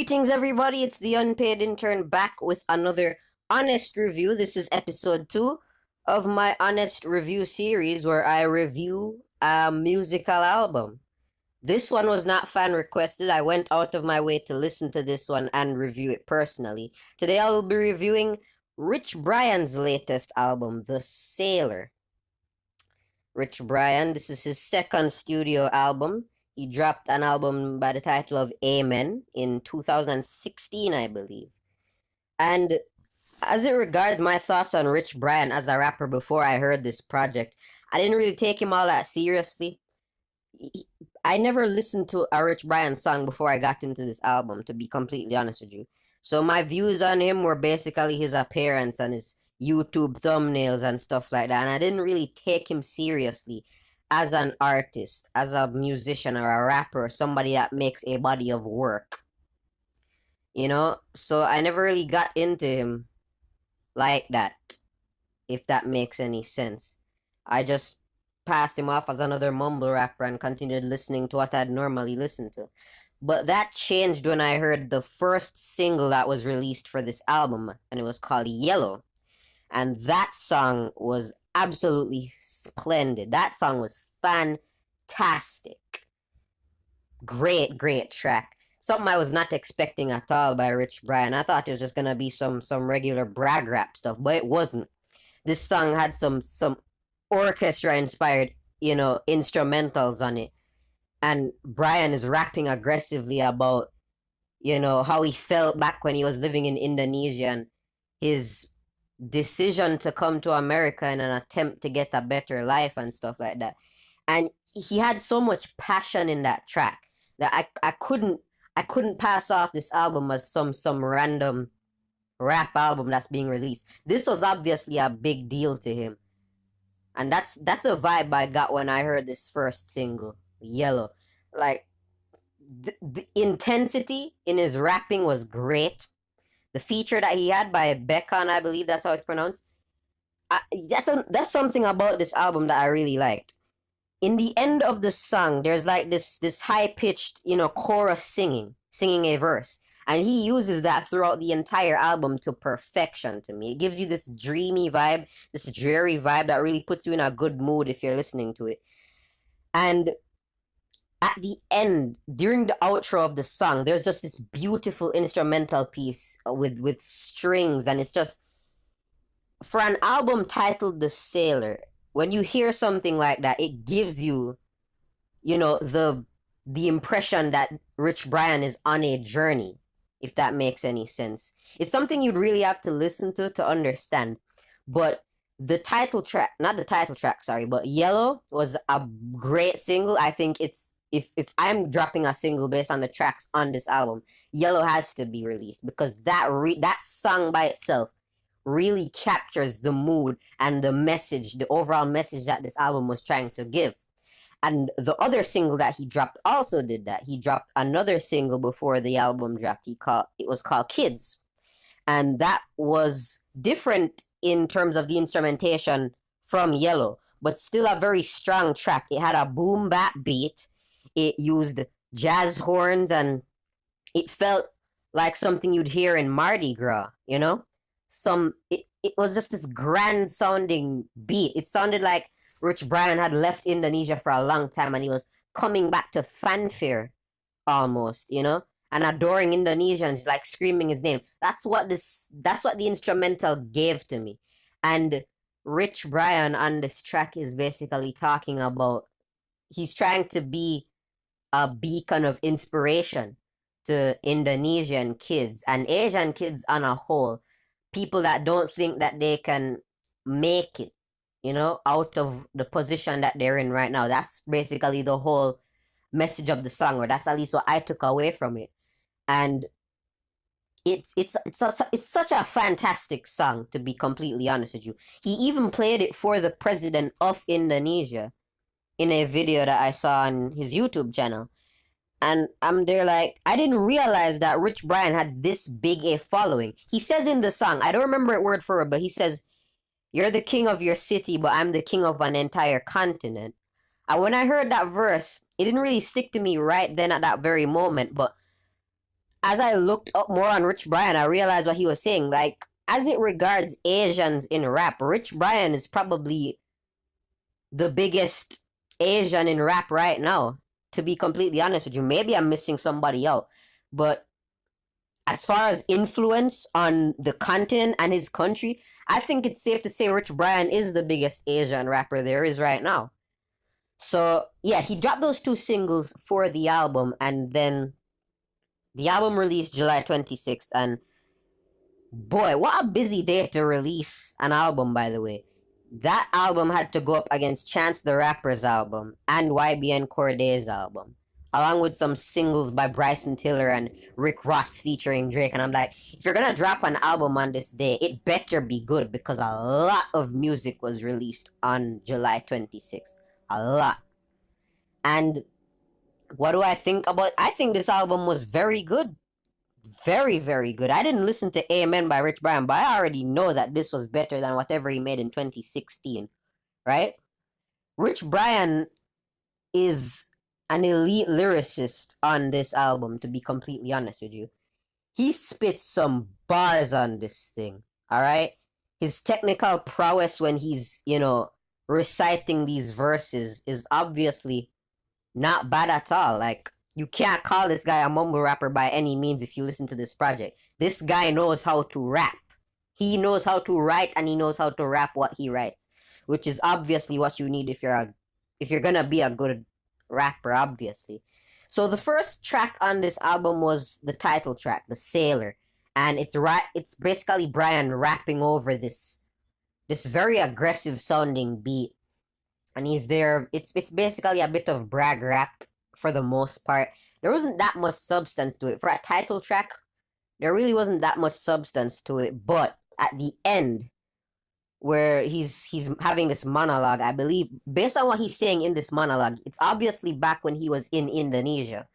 Greetings, everybody. It's the Unpaid Intern back with another honest review. This is episode 2 of my honest review series where I review a musical album. This one was not fan requested. I went out of my way to listen to this one and review it personally. Today I will be reviewing Rich Brian's latest album, The Sailor. Rich Brian, this is his second studio album. He dropped an album by the title of Amen in 2016, I believe. And as it regards my thoughts on Rich Brian as a rapper before I heard this project, I didn't really take him all that seriously. I never listened to a Rich Brian song before I got into this album, to be completely honest with you. So my views on him were basically his appearance and his YouTube thumbnails and stuff like that. And I didn't really take him seriously as an artist, as a musician or a rapper, somebody that makes a body of work. So I never really got into him like that, if that makes any sense. I just passed him off as another mumble rapper and continued listening to what I'd normally listen to. But that changed when I heard the first single that was released for this album, and it was called Yellow. And that song was absolutely splendid. That song was fantastic. Great track. Something I was not expecting at all by Rich Brian. I thought it was just gonna be some regular brag rap stuff, but it wasn't. This song had some orchestra inspired, instrumentals on it. And Brian is rapping aggressively about, how he felt back when he was living in Indonesia and his decision to come to America in an attempt to get a better life and stuff like that. And he had so much passion in that track that I couldn't pass off this album as some random rap album that's being released. This was obviously a big deal to him. And that's the vibe I got when I heard this first single, Yellow. Like the intensity in his rapping was great. The feature that he had by Beckham, I believe that's how it's pronounced. That's something about this album that I really liked. In the end of the song, there's like this high pitched, chorus singing a verse, and he uses that throughout the entire album to perfection. To me, it gives you this dreamy vibe, this dreary vibe that really puts you in a good mood if you're listening to it. And at the end, during the outro of the song, there's just this beautiful instrumental piece with strings, and it's just, for an album titled The Sailor, when you hear something like that, it gives you, the impression that Rich Brian is on a journey, if that makes any sense. It's something you'd really have to listen to understand. But the title track, not the title track, sorry, but Yellow was a great single. I think it's, if I'm dropping a single based on the tracks on this album, Yellow has to be released, because that song by itself really captures the mood and the message, the overall message that this album was trying to give. And the other single that he dropped also did that. He dropped another single before the album dropped. It was called Kids. And that was different in terms of the instrumentation from Yellow, but still a very strong track. It had a boom bap beat. It used jazz horns, and it felt like something you'd hear in Mardi Gras, It was just this grand sounding beat. It sounded like Rich Brian had left Indonesia for a long time and he was coming back to fanfare almost, and adoring Indonesians, like screaming his name. That's what the instrumental gave to me. And Rich Brian on this track is basically talking about, he's trying to be a beacon of inspiration to Indonesian kids and Asian kids on a whole, people that don't think that they can make it, out of the position that they're in right now. That's basically the whole message of the song, or that's at least what I took away from it. And it's such a fantastic song, to be completely honest with you. He even played it for the president of Indonesia in a video that I saw on his YouTube channel. And I'm there like, I didn't realize that Rich Brian had this big a following. He says in the song, I don't remember it word for word, but he says, "You're the king of your city, but I'm the king of an entire continent." And when I heard that verse, it didn't really stick to me right then at that very moment, but as I looked up more on Rich Brian, I realized what he was saying. Like, as it regards Asians in rap, Rich Brian is probably the biggest Asian in rap right now. To be completely honest with you, maybe I'm missing somebody out, but as far as influence on the continent and his country, I think it's safe to say Rich Brian is the biggest Asian rapper there is right now. So yeah, he dropped those two singles for the album, and then the album released July 26th, and boy, what a busy day to release an album, by the way. That album had to go up against Chance the Rapper's album and YBN Corday's album, along with some singles by Bryson Tiller and Rick Ross featuring Drake. And I'm like, if you're gonna drop an album on this day, it better be good because a lot of music was released on July 26th. A lot. And what do I think about? I think this album was very good. Very, very good. I didn't listen to Amen by Rich Brian, but I already know that this was better than whatever he made in 2016, right? Rich Brian is an elite lyricist on this album, to be completely honest with you. He spits some bars on this thing, all right? His technical prowess when he's, reciting these verses is obviously not bad at all. Like, you can't call this guy a mumble rapper by any means if you listen to this project. This guy knows how to rap. He knows how to write and he knows how to rap what he writes, which is obviously what you need if you're gonna be a good rapper, obviously. So the first track on this album was the title track, The Sailor, and it's basically Brian rapping over this very aggressive sounding beat, and he's there. It's basically a bit of brag rap for the most part. There wasn't that much substance to it. For a title track, there really wasn't that much substance to it. But at the end, where he's having this monologue, I believe, based on what he's saying in this monologue, it's obviously back when he was in Indonesia.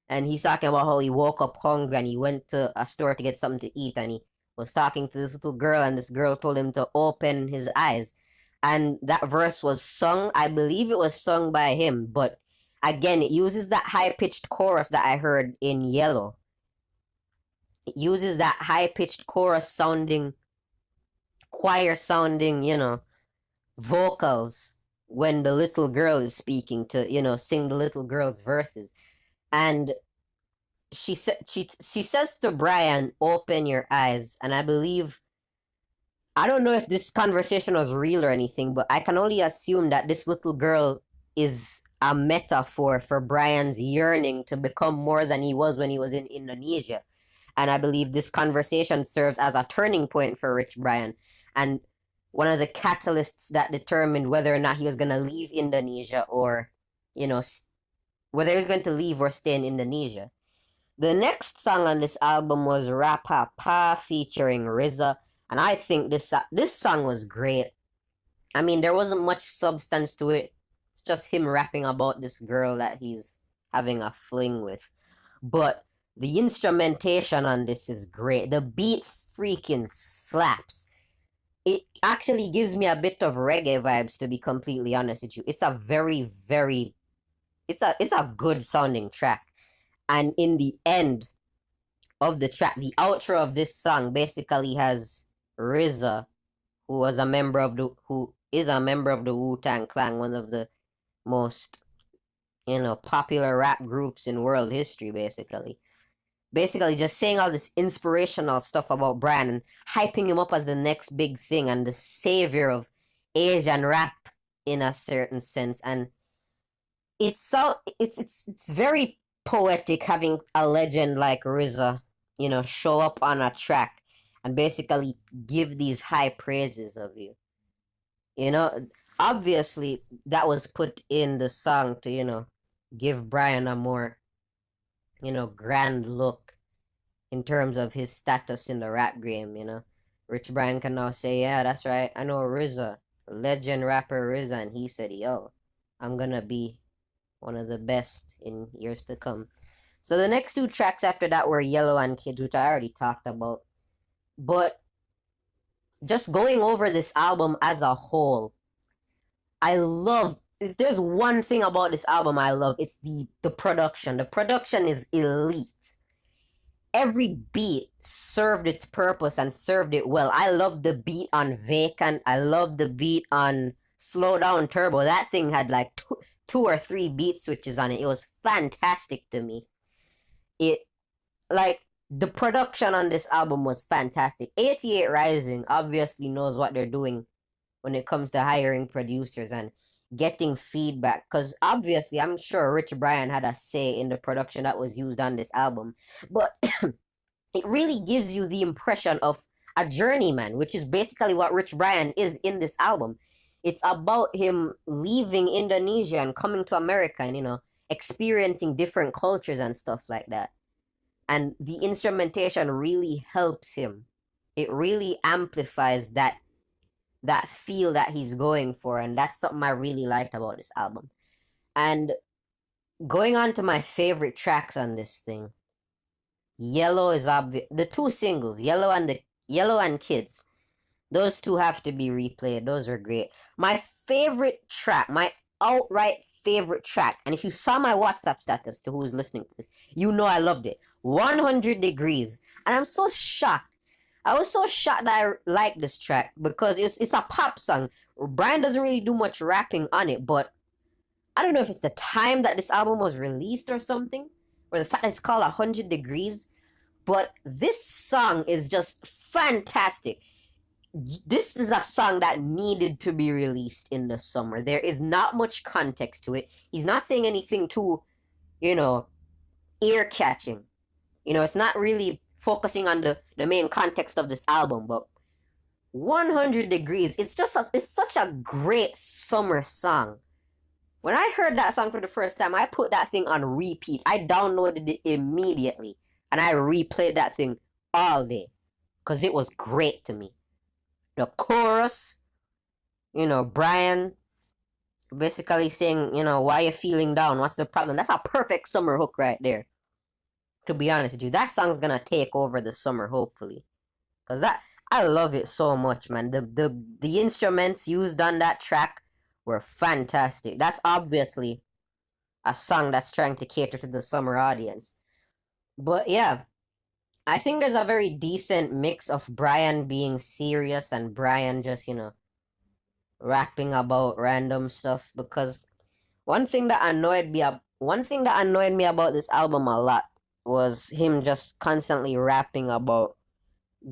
And he's talking about how he woke up hungry and he went to a store to get something to eat, and he was talking to this little girl, and this girl told him to open his eyes. And that verse was sung, I believe it was sung by him, but again, it uses that high pitched chorus that I heard in Yellow. It uses that high pitched chorus sounding, choir sounding, vocals when the little girl is speaking to, sing the little girl's verses. And she says to Brian, "Open your eyes." And I believe, I don't know if this conversation was real or anything, but I can only assume that this little girl is a metaphor for Brian's yearning to become more than he was when he was in Indonesia. And I believe this conversation serves as a turning point for Rich Brian and one of the catalysts that determined whether or not he was going to leave Indonesia or, whether he was going to leave or stay in Indonesia. The next song on this album was Rapa Pa featuring RZA, and I think this song was great. I mean, there wasn't much substance to it. It's just him rapping about this girl that he's having a fling with. But the instrumentation on this is great. The beat freaking slaps. It actually gives me a bit of reggae vibes, to be completely honest with you. It's a very, very it's a good sounding track. And in the end of the track, the outro of this song basically has RZA, who is a member of the Wu-Tang Clan, one of the most popular rap groups in world history, basically just saying all this inspirational stuff about Brian and hyping him up as the next big thing and the savior of Asian rap in a certain sense. And it's very poetic having a legend like RZA, show up on a track and basically give these high praises of you. Obviously that was put in the song to, give Brian a more, grand look in terms of his status in the rap game, Rich Brian can now say, yeah, that's right, I know RZA, legend rapper RZA, and he said, yo, I'm gonna be one of the best in years to come. So the next two tracks after that were Yellow and Kids, which I already talked about. But just going over this album as a whole, if there's one thing about this album I love, it's the production. The production is elite. every beat served its purpose and served it well. I love the beat on Vacant. I love the beat on Slow Down Turbo. That thing had like two or three beat switches on it. It was fantastic to me. It like the production on this album was fantastic. 88 Rising obviously knows what they're doing when it comes to hiring producers and getting feedback, because obviously I'm sure Rich Brian had a say in the production that was used on this album, but it really gives you the impression of a journeyman, which is basically what Rich Brian is in this album. It's about him leaving Indonesia and coming to America and, experiencing different cultures and stuff like that. And the instrumentation really helps him. It really amplifies that feel that he's going for, and that's something I really liked about this album. And going on to my favorite tracks on this thing, Yellow is obvious. The two singles, Yellow and Kids, those two have to be replayed. Those are great. My favorite track, my outright favorite track, and if you saw my WhatsApp status to who's listening to this, you know I loved it. 100 Degrees. And I'm so shocked. I was so shocked that I liked this track because it's a pop song. Brian doesn't really do much rapping on it, but I don't know if it's the time that this album was released or something, or the fact that it's called 100 Degrees, but this song is just fantastic. This is a song that needed to be released in the summer. There is not much context to it. He's not saying anything too, ear-catching. It's not really focusing on the main context of this album, but 100 Degrees, it's such a great summer song. When I heard that song for the first time, I put that thing on repeat. I downloaded it immediately, and I replayed that thing all day, because it was great to me. The chorus, Brian basically saying, why you feeling down? What's the problem? That's a perfect summer hook right there. To be honest with you, that song's gonna take over the summer, hopefully, cause I love it so much, man. The instruments used on that track were fantastic. That's obviously a song that's trying to cater to the summer audience. But yeah, I think there's a very decent mix of Brian being serious and Brian just, rapping about random stuff, because one thing that annoyed me about this album a lot was him just constantly rapping about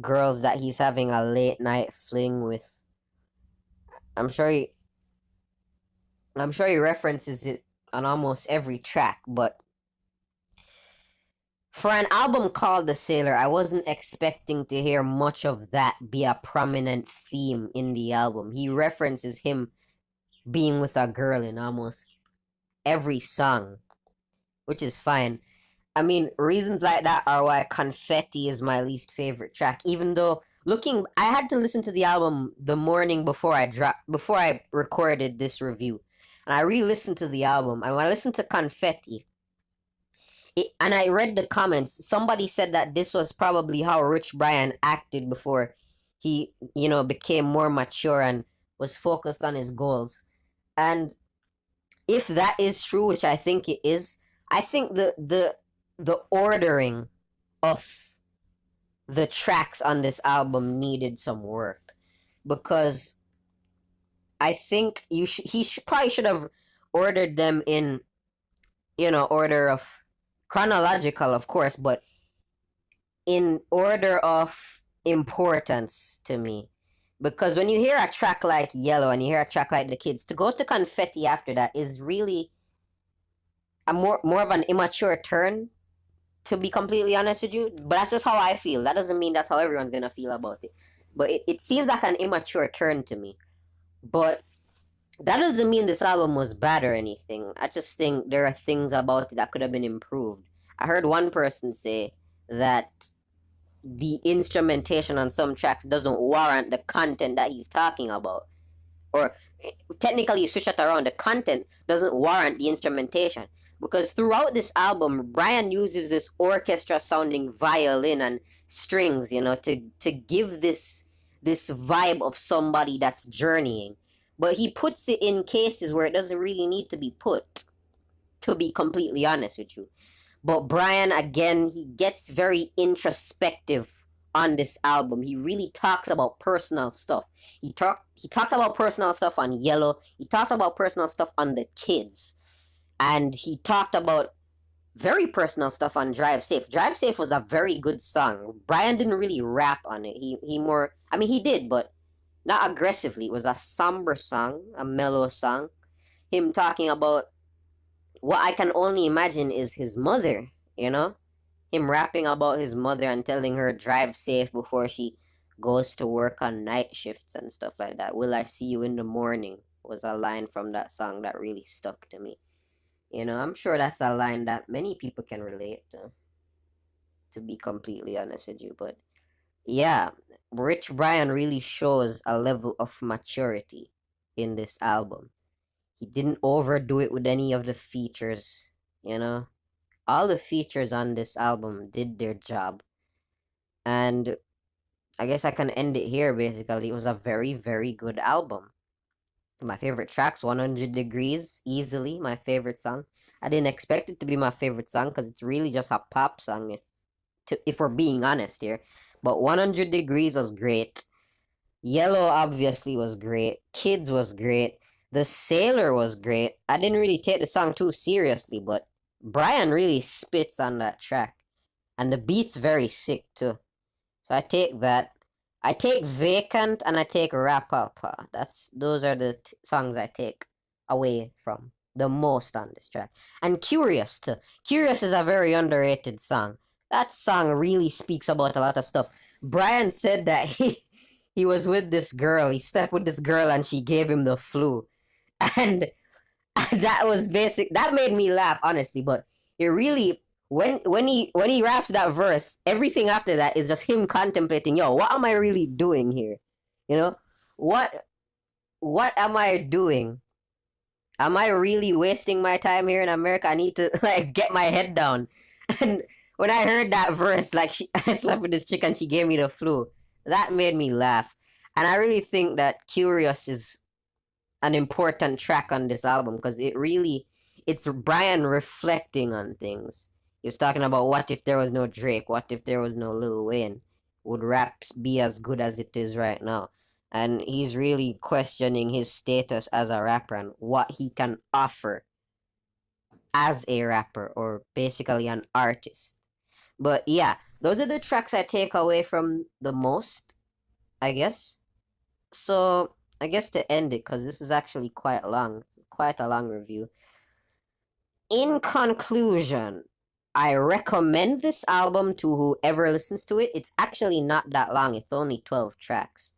girls that he's having a late night fling with. I'm sure he references it on almost every track, but for an album called The Sailor, I wasn't expecting to hear much of that be a prominent theme in the album. He references him being with a girl in almost every song, which is fine. I mean, reasons like that are why Confetti is my least favorite track, even though I had to listen to the album the morning before I recorded this review. And I re-listened to the album, and when I listened to Confetti, and I read the comments, somebody said that this was probably how Rich Brian acted before he, became more mature and was focused on his goals. And if that is true, which I think it is, I think the ordering of the tracks on this album needed some work, because I think probably should have ordered them in, order of chronological, of course, but in order of importance to me. Because when you hear a track like Yellow and you hear a track like The Kids, to go to Confetti after that is really a more of an immature turn, to be completely honest with you. But that's just how I feel. That doesn't mean that's how everyone's gonna feel about it. But it seems like an immature turn to me. But that doesn't mean this album was bad or anything. I just think there are things about it that could have been improved. I heard one person say that the instrumentation on some tracks doesn't warrant the content that he's talking about. Or technically, you switch it around. The content doesn't warrant the instrumentation. Because throughout this album, Brian uses this orchestra-sounding violin and strings, to give this vibe of somebody that's journeying. But he puts it in cases where it doesn't really need to be put, to be completely honest with you. But Brian, again, he gets very introspective on this album. He really talks about personal stuff. He talked about personal stuff on Yellow. He talked about personal stuff on The Kids. And he talked about very personal stuff on Drive Safe. Drive Safe was a very good song. Brian didn't really rap on it. He more, I mean, he did, but not aggressively. It was a somber song, a mellow song. Him talking about what I can only imagine is his mother, you know? Him rapping about his mother and telling her drive safe before she goes to work on night shifts and stuff like that. Will I see you in the morning was a line from that song that really stuck to me. You know, I'm sure that's a line that many people can relate to be completely honest with you. But yeah, Rich Brian really shows a level of maturity in this album. He didn't overdo it with any of the features, you know? All the features on this album did their job. And I guess I can end it here basically. It was a very, very good album. My favorite tracks, 100 Degrees, easily my favorite song. I didn't expect it to be my favorite song because it's really just a pop song, if we're being honest here. But 100 Degrees was great. Yellow obviously was great. Kids was great. The Sailor was great. I didn't really take the song too seriously, but Brian really spits on that track. And the beat's very sick too. So I take that. I take Vacant and I take Rapapa. Those are the songs I take away from the most on this track. And Curious too. Curious is a very underrated song. That song really speaks about a lot of stuff. Brian said that he was with this girl. He slept with this girl and she gave him the flu. And that was basic. That made me laugh, honestly. But it really, when he raps that verse, everything after that is just him contemplating, yo, what am I really doing here? You know, what am I doing? Am I really wasting my time here in America? I need to like get my head down. And when I heard that verse, like I slept with this chick and she gave me the flu, that made me laugh. And I really think that Curious is an important track on this album because it's Brian reflecting on things. He was talking about what if there was no Drake, what if there was no Lil Wayne, would rap be as good as it is right now? And he's really questioning his status as a rapper and what he can offer as a rapper or basically an artist. But yeah, those are the tracks I take away from the most, I guess. So I guess to end it, because this is actually quite long, quite a long review. In conclusion, I recommend this album to whoever listens to it. It's actually not that long, it's only 12 tracks.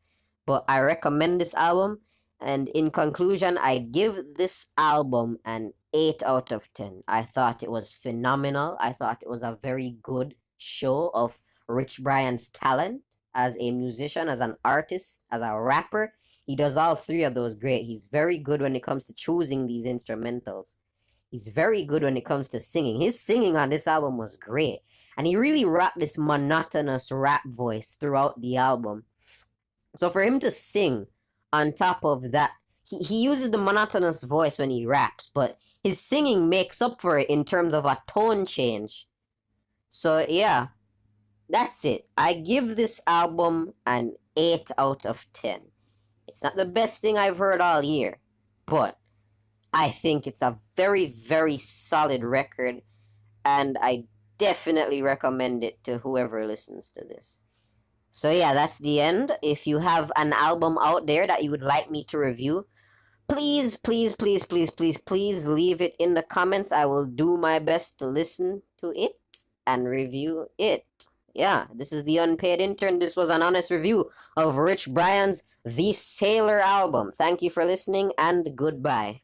But I recommend this album, and in conclusion, I give this album an 8 out of 10. I thought it was phenomenal. I thought it was a very good show of Rich Brian's talent as a musician, as an artist, as a rapper. He does all three of those great. He's very good when it comes to choosing these instrumentals. He's very good when it comes to singing. His singing on this album was great. And he really rocked this monotonous rap voice throughout the album. So for him to sing on top of that, he uses the monotonous voice when he raps, but his singing makes up for it in terms of a tone change. So yeah, that's it. I give this album an 8 out of 10. It's not the best thing I've heard all year, but I think it's a very, very solid record, and I definitely recommend it to whoever listens to this. So yeah, that's the end. If you have an album out there that you would like me to review, please, please, please, please, please, please leave it in the comments. I will do my best to listen to it and review it. Yeah, this is the Unpaid Intern. This was an honest review of Rich Brian's The Sailor album. Thank you for listening, and goodbye.